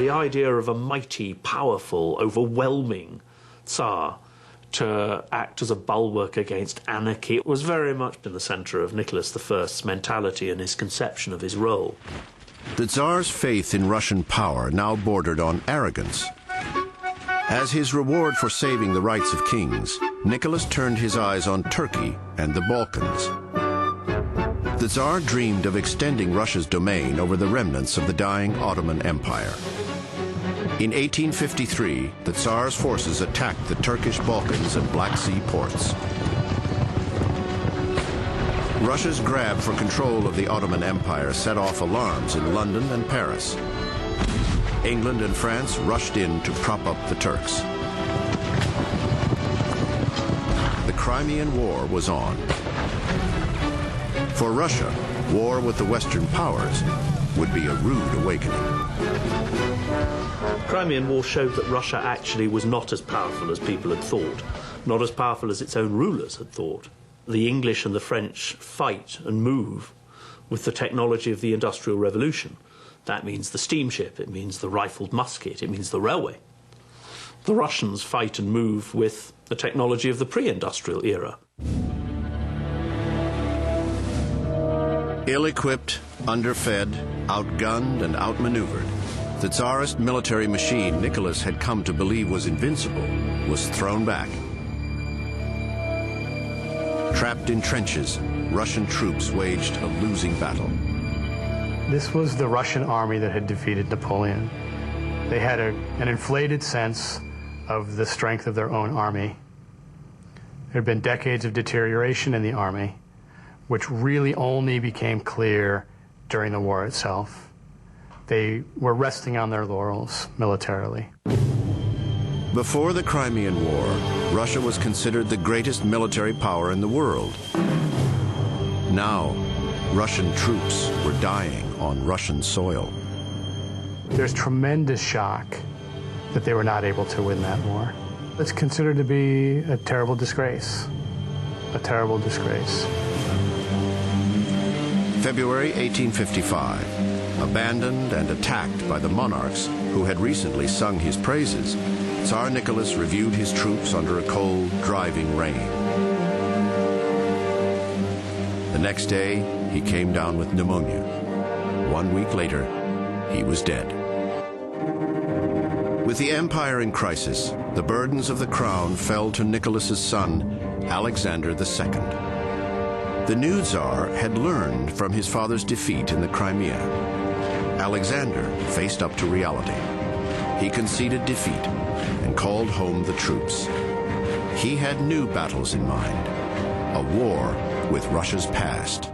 the idea of a mighty, powerful, overwhelming Tsar to act as a bulwark against anarchy was very much in the centre of Nicholas I's mentality and his conception of his role. The Tsar's faith in Russian power now bordered on arrogance. As his reward for saving the rights of kings, Nicholas turned his eyes on Turkey and the Balkans. The Tsar dreamed of extending Russia's domain over the remnants of the dying Ottoman Empire. In 1853, the Tsar's forces attacked the Turkish Balkans and Black Sea ports. Russia's grab for control of the Ottoman Empire set off alarms in London and Paris. England and France rushed in to prop up the Turks. The Crimean War was on. For Russia, war with the Western powers would be a rude awakening. The Crimean War showed that Russia actually was not as powerful as people had thought, not as powerful as its own rulers had thought. The English and the French fight and move with the technology of the Industrial Revolution. That means the steamship, it means the rifled musket, it means the railway. The Russians fight and move with the technology of the pre-industrial era. Ill-equipped, underfed, outgunned, and outmaneuvered, the Tsarist military machine Nicholas had come to believe was invincible was thrown back. Trapped in trenches, Russian troops waged a losing battle. This was the Russian army that had defeated Napoleon. They had an inflated sense of the strength of their own army. There had been decades of deterioration in the army, which really only became clear during the war itself. They were resting on their laurels militarily. Before the Crimean War, Russia was considered the greatest military power in the world. Now, Russian troops were dying on Russian soil. There's tremendous shock that they were not able to win that war. It's considered to be a terrible disgrace. A terrible disgrace. February 1855. Abandoned and attacked by the monarchs who had recently sung his praises, Tsar Nicholas reviewed his troops under a cold, driving rain. The next day, he came down with pneumonia. 1 week later, he was dead. With the empire in crisis, the burdens of the crown fell to Nicholas's son, Alexander II. The new Tsar had learned from his father's defeat in the Crimea. Alexander faced up to reality. He conceded defeat and called home the troops. He had new battles in mind, a war with Russia's past.